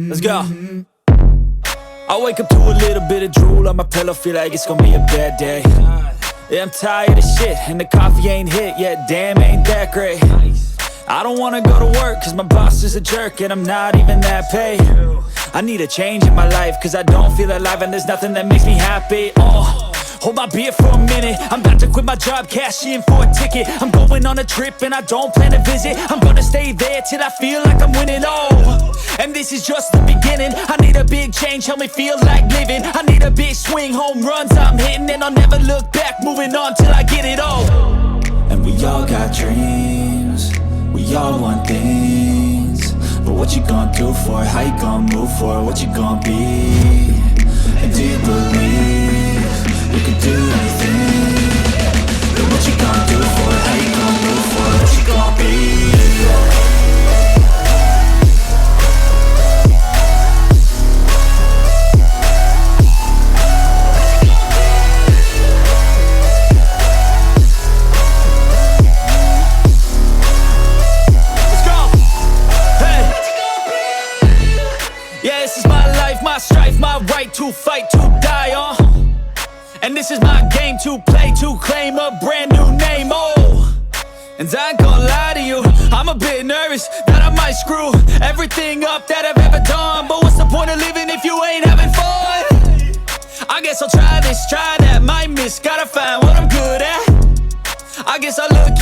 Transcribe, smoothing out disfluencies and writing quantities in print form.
Let's go. I wake up to a little bit of drool on my pillow, feel like it's gonna be a bad day. Yeah, I'm tired of shit, and the coffee ain't hit yet, damn, ain't that great. I don't wanna go to work, cause my boss is a jerk, and I'm not even that paid. I need a change in my life, cause I don't feel alive, and there's nothing that makes me happy. Hold my beer for a minute, I'm about to quit my job, cash in for a ticket. I'm going on a trip and I don't plan to visit. I'm gonna stay there till I feel like I'm winning, and this is just the beginning. I need a big change, help me feel like living. I need a big swing, home runs I'm hitting, and I'll never look back, moving on till I get it all. And we all got dreams, we all want things, but what you gonna do for it? How you gonna move for it? What you gonna be? And do you believe you can do anything? But what you gonna do for it? How you gonna move for it? What you gonna be? Let's go! Hey! Yeah, this is my life, my strife, my right to fight, to die on. And this is my game to play, to claim a brand new name, And I ain't gonna lie to you, I'm a bit nervous that I might screw everything up that I've ever done. But what's the point of living if you ain't having fun? I guess I'll try this, try that, might miss, gotta find what I'm good at. I guess I look